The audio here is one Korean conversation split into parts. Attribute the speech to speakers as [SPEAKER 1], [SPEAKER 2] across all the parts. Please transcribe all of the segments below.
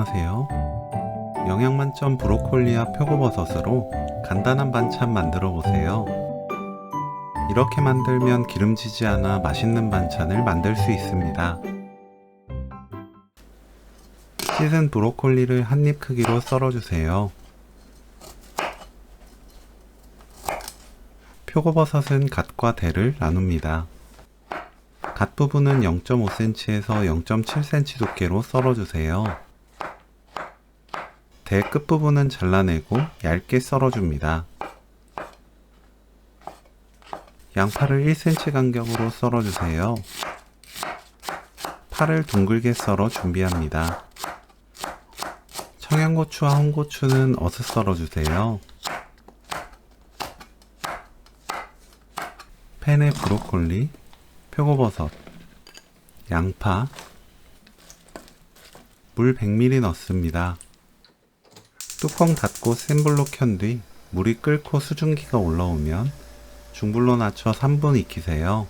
[SPEAKER 1] 안녕하세요. 영양만점 브로콜리와 표고버섯으로 간단한 반찬 만들어 보세요. 이렇게 만들면 기름지지 않아 맛있는 반찬을 만들 수 있습니다. 씻은 브로콜리를 한입 크기로 썰어주세요. 표고버섯은 갓과 대를 나눕니다. 갓 부분은 0.5cm에서 0.7cm 두께로 썰어주세요. 대 끝부분은 잘라내고 얇게 썰어줍니다. 양파를 1cm 간격으로 썰어주세요. 파를 둥글게 썰어 준비합니다. 청양고추와 홍고추는 어슷 썰어주세요. 팬에 브로콜리, 표고버섯, 양파, 물 100ml 넣습니다. 뚜껑 닫고 센 불로 켠 뒤 물이 끓고 수증기가 올라오면 중불로 낮춰 3분 익히세요.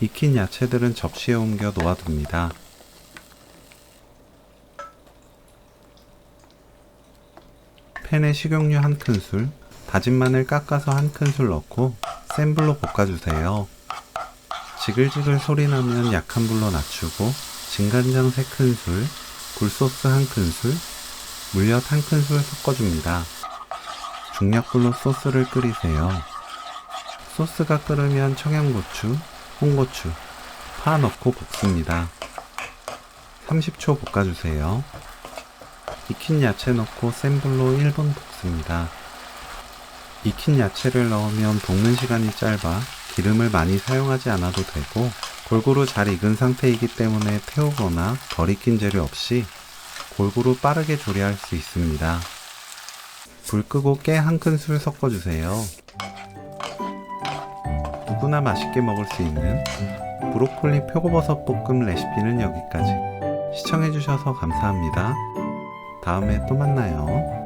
[SPEAKER 1] 익힌 야채들은 접시에 옮겨 놓아둡니다. 팬에 식용유 1큰술, 다진 마늘 깎아서 1큰술 넣고 센 불로 볶아주세요. 지글지글 소리 나면 약한 불로 낮추고 진간장 3큰술, 굴소스 1큰술, 물엿 1큰술 섞어줍니다. 중약불로 소스를 끓이세요. 소스가 끓으면 청양고추, 홍고추, 파 넣고 볶습니다. 30초 볶아주세요. 익힌 야채 넣고 센 불로 1분 볶습니다. 익힌 야채를 넣으면 볶는 시간이 짧아 기름을 많이 사용하지 않아도 되고 골고루 잘 익은 상태이기 때문에 태우거나 덜 익힌 재료 없이 골고루 빠르게 조리할 수 있습니다. 불 끄고 깨 1큰술 섞어주세요. 누구나 맛있게 먹을 수 있는 브로콜리 표고버섯 볶음 레시피는 여기까지. 시청해주셔서 감사합니다. 다음에 또 만나요.